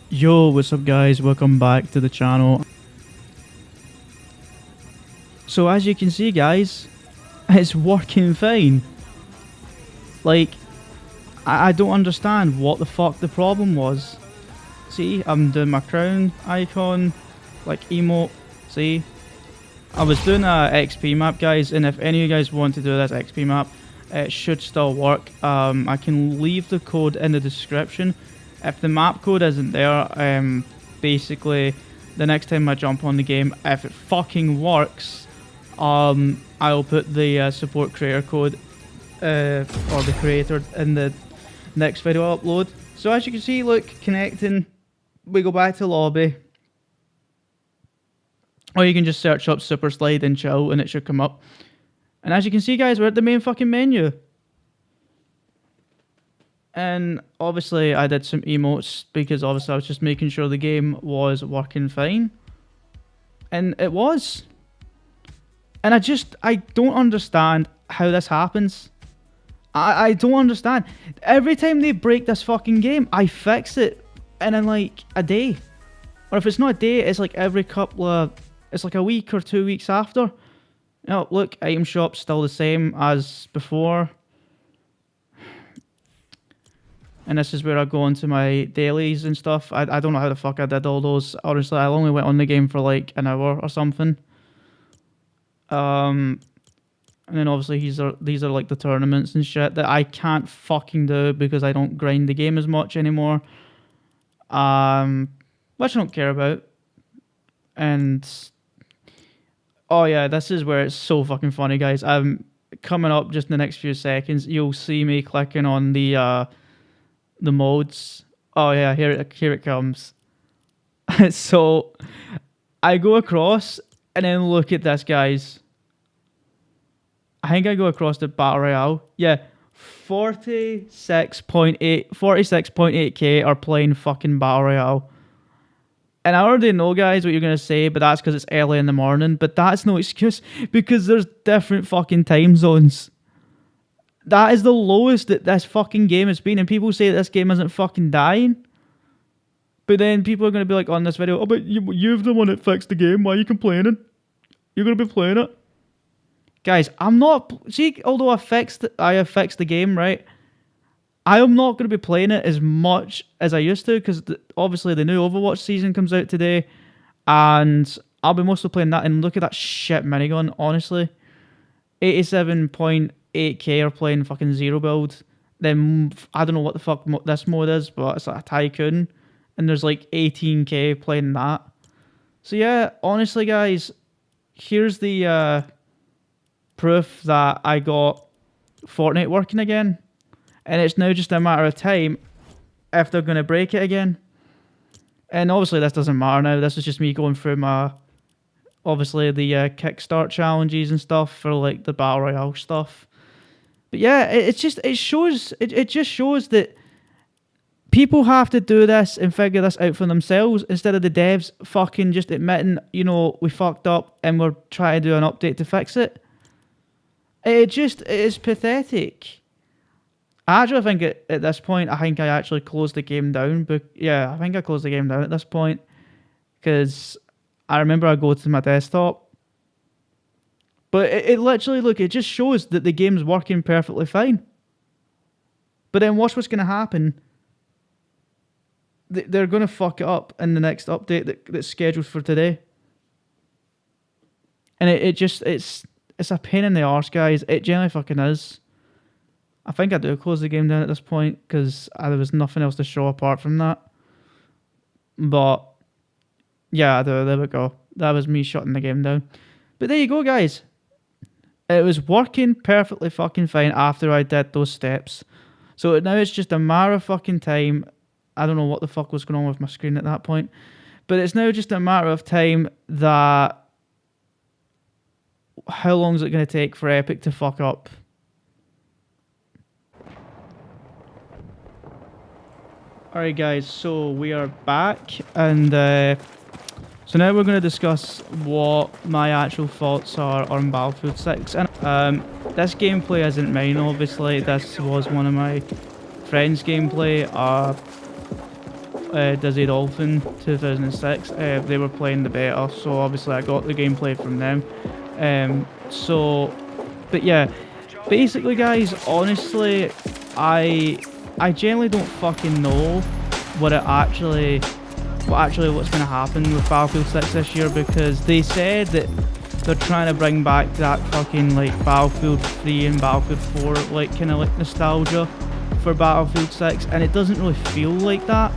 Yo, what's up guys, welcome back to the channel. So as you can see guys, it's working fine. Like, I don't understand what the fuck the problem was. See, I'm doing my crown icon, like emote, see? I was doing a XP map guys, and if any of you guys want to do this XP map, it should still work. I can leave the code in the description. If the map code isn't there, basically the next time I jump on the game, if it fucking works, I'll put the support creator code or the creator in the next video I upload. So as you can see, look, connecting, we go back to lobby. Or you can just search up Super Slide and Chill and it should come up. And as you can see guys, we're at the main fucking menu. And obviously I did some emotes because obviously I was just making sure the game was working fine. And it was. And I don't understand how this happens. I don't understand. Every time they break this fucking game, I fix it in like a day. Or if it's not a day, it's like every couple of... It's like a week or 2 weeks after. Oh, look, item shop's still the same as before. And this is where I go into my dailies and stuff. I don't know how the fuck I did all those. Honestly, I only went on the game for like an hour or something. And then obviously these are like the tournaments and shit that I can't fucking do because I don't grind the game as much anymore. Which I don't care about. And oh yeah, this is where it's so fucking funny, guys. Coming up just in the next few seconds, you'll see me clicking on the modes. Oh yeah, here it comes. So I go across and then look at this, guys. I think I go across the Battle Royale. Yeah, 46.8k are playing fucking Battle Royale. And I already know, guys, what you're going to say, but that's because it's early in the morning. But that's no excuse because there's different fucking time zones. That is the lowest that this fucking game has been, and people say that this game isn't fucking dying. But then people are going to be like on this video, oh, but you're the one that fixed the game, why are you complaining? You're going to be playing it. Guys, I'm not... See, although I have fixed the game, right? I am not going to be playing it as much as I used to, because obviously the new Overwatch season comes out today, and I'll be mostly playing that, and look at that shit minigun, honestly. 87.8k are playing fucking zero build. Then I don't know what the fuck this mode is, but it's like a tycoon, and there's like 18k playing that. So yeah, honestly guys, here's the proof that I got Fortnite working again, and it's now just a matter of time if they're going to break it again. And obviously this doesn't matter now, this is just me going through my... Obviously the Kickstart challenges and stuff for like the Battle Royale stuff. But yeah, it just shows that people have to do this and figure this out for themselves instead of the devs fucking just admitting, you know, we fucked up and we're trying to do an update to fix it. It is pathetic. I actually think at this point, I think I actually closed the game down. But yeah, I think I closed the game down at this point because I remember I go to my desktop. But it literally, look, it just shows that the game's working perfectly fine. But then watch what's going to happen. They're going to fuck it up in the next update that's scheduled for today. And it's a pain in the arse, guys. It generally fucking is. I think I do close the game down at this point because there was nothing else to show apart from that. But yeah, there we go. That was me shutting the game down. But there you go, guys. It was working perfectly fucking fine after I did those steps. So now it's just a matter of fucking time. I don't know what the fuck was going on with my screen at that point. But it's now just a matter of time that... How long is it going to take for Epic to fuck up? Alright guys, so we are back, and so now we're going to discuss what my actual thoughts are on Battlefield 6. And this gameplay isn't mine, obviously. This was one of my friend's gameplay. Dizzy Dolphin 2006. They were playing the beta, so obviously I got the gameplay from them. But yeah, basically, guys, honestly, I generally don't fucking know what's gonna happen with Battlefield 6 this year, because they said that they're trying to bring back that fucking like Battlefield 3 and Battlefield 4 like kind of like nostalgia for Battlefield 6, and it doesn't really feel like that.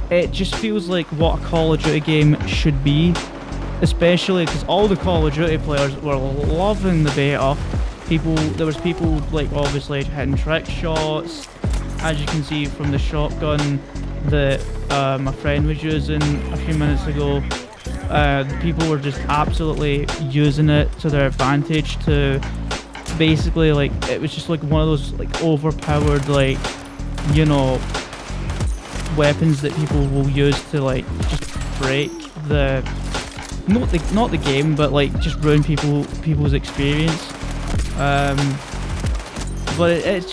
It just feels like what a Call of Duty game should be, especially because all the Call of Duty players were loving the beta. There was people like obviously hitting trick shots, as you can see from the shotgun that my friend was using a few minutes ago. People were just absolutely using it to their advantage to basically like, it was just like one of those like overpowered like, you know, weapons that people will use to like just break not the game, but like just ruin people's experience. But it's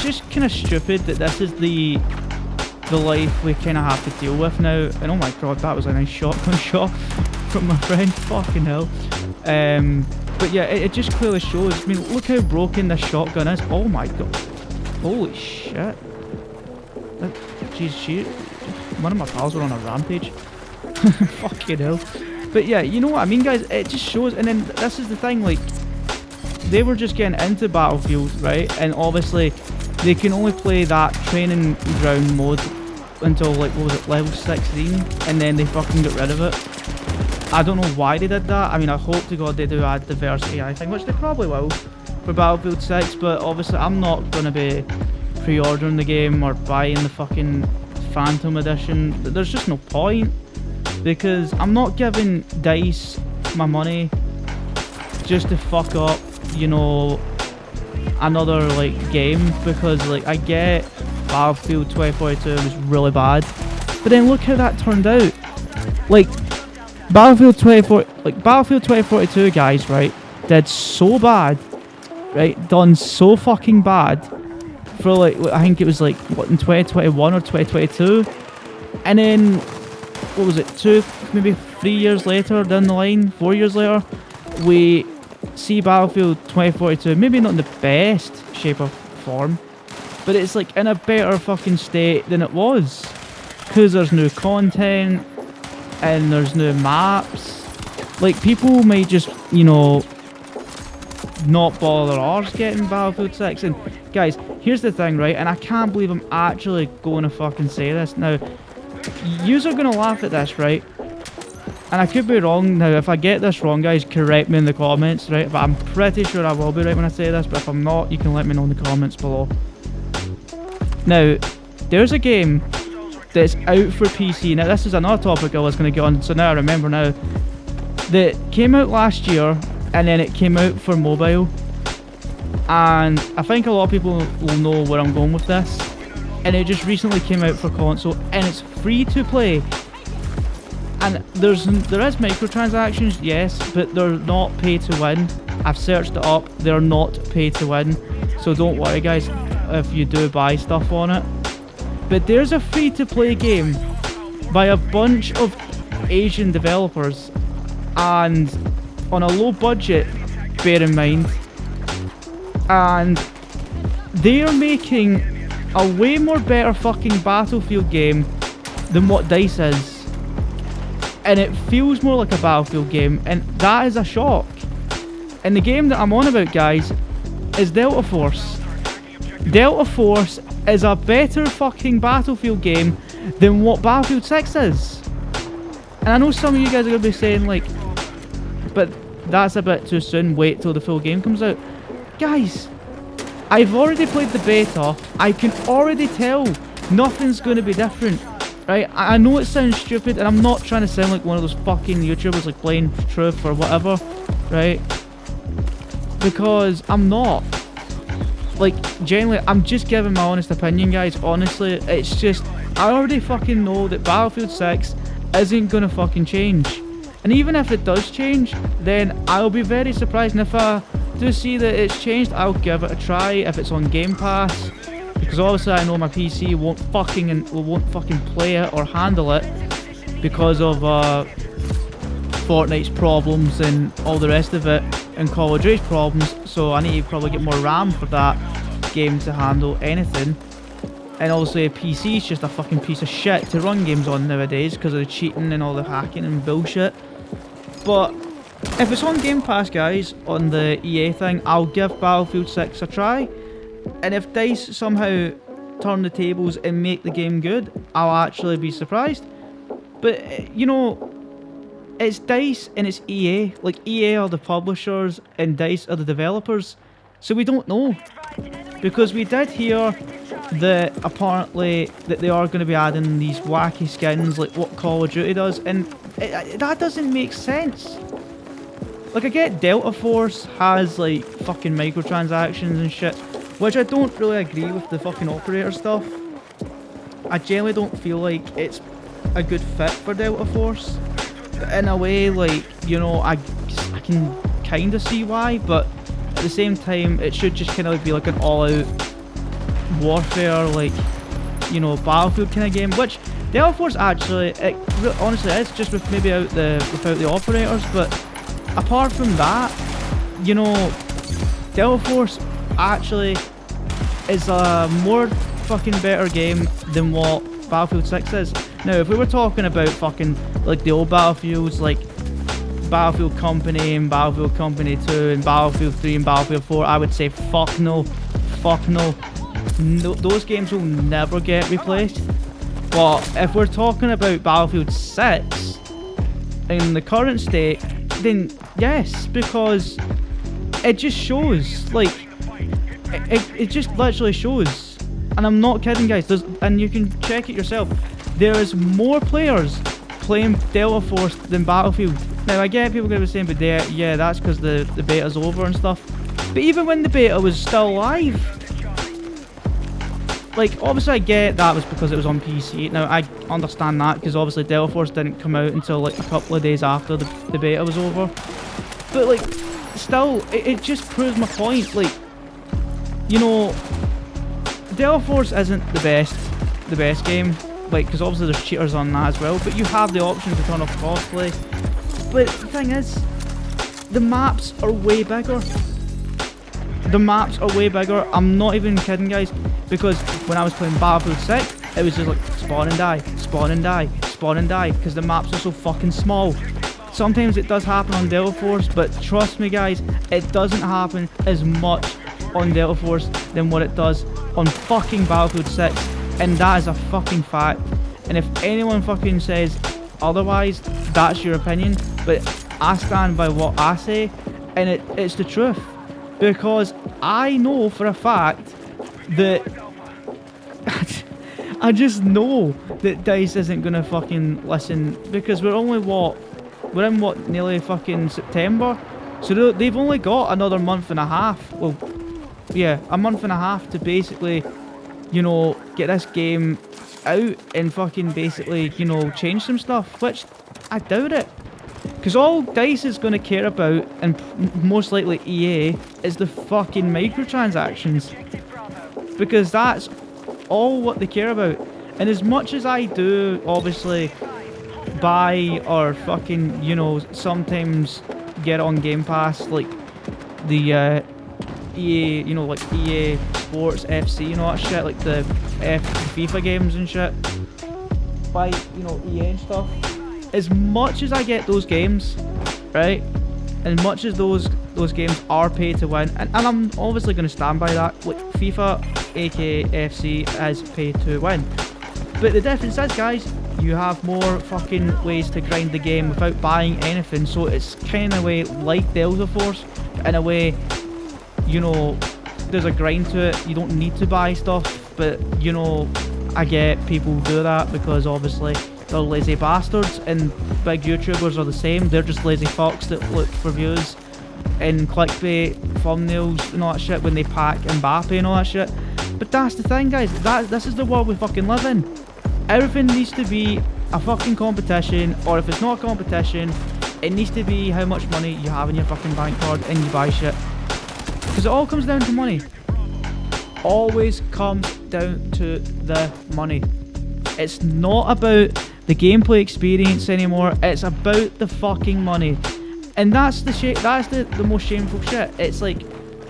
just kind of stupid that this is the life we kind of have to deal with now. And oh my god, that was a nice shotgun shot from my friend. Fucking hell. But yeah, it just clearly shows. I mean, look how broken this shotgun is. Oh my god. Holy shit. Jeez, one of my pals were on a rampage. Fucking hell. But yeah, you know what I mean, guys? It just shows. And then this is the thing, like, they were just getting into Battlefield, right? And obviously, they can only play that training ground mode until, like, what was it, level 16? And then they fucking got rid of it. I don't know why they did that. I mean, I hope to god they do add the Verse AI thing, which they probably will for Battlefield 6, but obviously I'm not going to be pre-ordering the game or buying the fucking Phantom Edition. There's just no point, because I'm not giving DICE my money just to fuck up, you know, another like game, because like I get Battlefield 2042 was really bad, but then look how that turned out. Like Battlefield 2042, guys, right, did so bad, right, done so fucking bad for like, I think it was like what, in 2021 or 2022, and then what was it, maybe 3 years later down the line, 4 years later, we see Battlefield 2042, maybe not in the best shape or form, but it's like in a better fucking state than it was, because there's new content and there's new maps. Like, people may just, you know, not bother their arse getting Battlefield 6. And guys, here's the thing, right, and I can't believe I'm actually going to fucking say this now. Yous are going to laugh at this, right? And I could be wrong. Now, if I get this wrong, guys, correct me in the comments, right? But I'm pretty sure I will be right when I say this, but if I'm not, you can let me know in the comments below. Now, there's a game that's out for PC. Now, this is another topic I was going to get on, so now I remember now. That came out last year, and then it came out for mobile. And I think a lot of people will know where I'm going with this. And it just recently came out for console, and it's free to play. And there is microtransactions, yes, but they're not pay to win. I've searched it up, they're not pay to win. So don't worry, guys, if you do buy stuff on it. But there's a free to play game by a bunch of Asian developers, and on a low budget, bear in mind. And they are making a way more better fucking Battlefield game than what DICE is. And it feels more like a Battlefield game, and that is a shock. And the game that I'm on about, guys, is Delta Force. Delta Force is a better fucking Battlefield game than what Battlefield 6 is. And I know some of you guys are going to be saying, like, but that's a bit too soon, wait till the full game comes out. Guys, I've already played the beta, I can already tell nothing's going to be different. Right, I know it sounds stupid, and I'm not trying to sound like one of those fucking YouTubers like Plain Truth or whatever, right? Because I'm not. Like, generally, I'm just giving my honest opinion, guys. Honestly, it's just, I already fucking know that Battlefield 6 isn't gonna fucking change. And even if it does change, then I'll be very surprised. And if I do see that it's changed, I'll give it a try if it's on Game Pass. because obviously I know my PC won't fucking play it or handle it because of Fortnite's problems and all the rest of it, and Call of Duty's problems. So I need to probably get more RAM for that game to handle anything. And obviously a PC is just a fucking piece of shit to run games on nowadays because of the cheating and all the hacking and bullshit. But if it's on Game Pass, guys, on the EA thing, I'll give Battlefield 6 a try. And if DICE somehow turn the tables and make the game good, I'll actually be surprised. But, you know, it's DICE and it's EA. Like, EA are the publishers and DICE are the developers. So we don't know. Because we did hear that apparently that they are going to be adding these wacky skins like what Call of Duty does, and that doesn't make sense. Like, I get Delta Force has like fucking microtransactions and shit, which I don't really agree with the fucking operator stuff. I generally don't feel like it's a good fit for Delta Force. But in a way, like, you know, I can kind of see why, but at the same time, it should just kind of be like an all-out warfare, like, you know, Battlefield kind of game, which Delta Force actually, honestly is, just with maybe without the operators. But apart from that, you know, Delta Force actually is a more fucking better game than what Battlefield 6 is. Now, if we were talking about fucking like the old Battlefields, like Battlefield Company and Battlefield Company 2 and Battlefield 3 and Battlefield 4, I would say fuck no. No, those games will never get replaced. But if we're talking about Battlefield 6 in the current state, then yes, because it just shows, like, it just literally shows. And I'm not kidding, guys, and you can check it yourself, there is more players playing Delta Force than Battlefield. Now, I get people going to be saying, but yeah, that's because the beta's over and stuff. But even when the beta was still live, like, obviously I get that was because it was on PC. Now, I understand that because obviously Delta Force didn't come out until like a couple of days after the beta was over. But like, still, it just proves my point. Like, you know, Delta Force isn't the best game. Like, because obviously there's cheaters on that as well. But you have the option to turn off crossplay. But the thing is, the maps are way bigger. The maps are way bigger. I'm not even kidding, guys, because when I was playing Battlefield 6, it was just like spawn and die, spawn and die, spawn and die, because the maps are so fucking small. Sometimes it does happen on Delta Force, but trust me, guys, it doesn't happen as much on Delta Force than what it does on fucking Battlefield 6, and that is a fucking fact. And if anyone fucking says otherwise, that's your opinion, but I stand by what I say, and it's the truth. Because I know for a fact that I just know that DICE isn't gonna fucking listen, because we're in nearly fucking September, so they've only got another month and a half. Well, yeah, a month and a half to basically, you know, get this game out and fucking basically, you know, change some stuff, which I doubt it. Because all DICE is going to care about, and most likely EA, is the fucking microtransactions. Because that's all what they care about. And as much as I do, obviously, buy or fucking, you know, sometimes get on Game Pass, like the EA, you know, like EA Sports FC and all that shit, like the FIFA games and shit, by, you know, EA and stuff. As much as I get those games, right, and much as those games are pay to win, and I'm obviously going to stand by that, like FIFA, aka FC, is pay to win. But the difference is, guys, you have more fucking ways to grind the game without buying anything, so it's kind of a way like Delta Force, in a way, you know, there's a grind to it, you don't need to buy stuff, but, you know, I get people do that because obviously they're lazy bastards, and big YouTubers are the same. They're just lazy fucks that look for views and clickbait thumbnails and all that shit when they pack Mbappe and all that shit. But that's the thing, guys, this is the world we fucking live in. Everything needs to be a fucking competition, or if it's not a competition, it needs to be how much money you have in your fucking bank card and you buy shit. Because it all comes down to money. Always comes down to the money. It's not about the gameplay experience anymore. It's about the fucking money, and that's the most shameful shit. It's like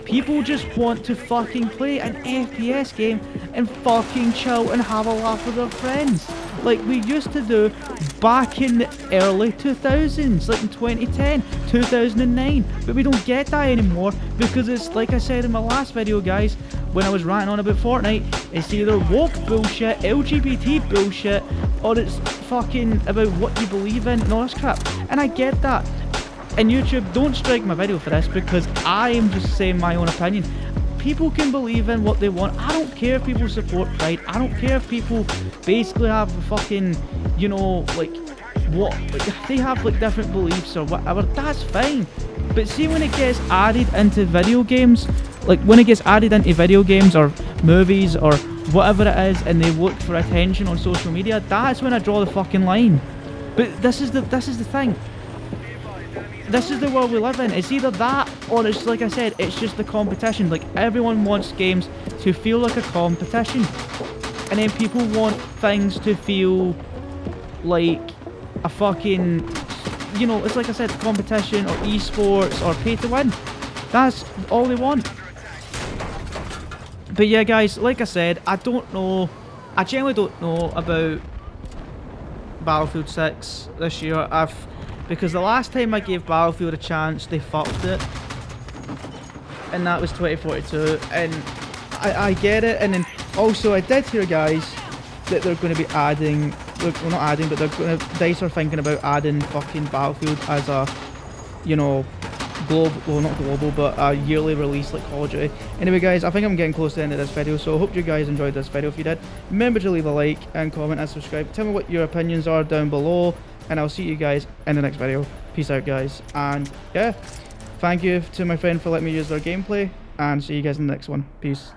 people just want to fucking play an FPS game and fucking chill and have a laugh with their friends, like we used to do back in the early 2000s, like in 2010, 2009. But we don't get that anymore because it's like I said in my last video, guys, when I was ranting on about Fortnite, it's either woke bullshit, LGBT bullshit, or it's fucking about what you believe in and all this crap. And I get that. And YouTube, don't strike my video for this because I am just saying my own opinion. People can believe in what they want. I don't care if people support Pride. I don't care if people basically have fucking, you know, like, what, like, they have like different beliefs or whatever. That's fine. But see, when it gets added into video games, like when it gets added into video games or movies or whatever it is, and they look for attention on social media, that's when I draw the fucking line. But this is the thing. This is the world we live in. It's either that or it's, like I said, it's just the competition. Like, everyone wants games to feel like a competition, and then people want things to feel like a fucking, you know, it's like I said, competition or esports or pay to win. That's all they want. But yeah, guys, like I said, I don't know, I genuinely don't know about Battlefield 6 this year. Because the last time I gave Battlefield a chance, they fucked it, and that was 2042, and I get it. And then also I did hear, guys, that they're going to be adding, well, not adding, but DICE are thinking about adding fucking Battlefield as a, you know, global, well, not global, but a yearly release like Call of Duty. Anyway, guys, I think I'm getting close to the end of this video, so I hope you guys enjoyed this video. If you did, remember to leave a like and comment and subscribe. Tell me what your opinions are down below, and I'll see you guys in the next video. Peace out, guys, and yeah, thank you to my friend for letting me use their gameplay, and see you guys in the next one. Peace.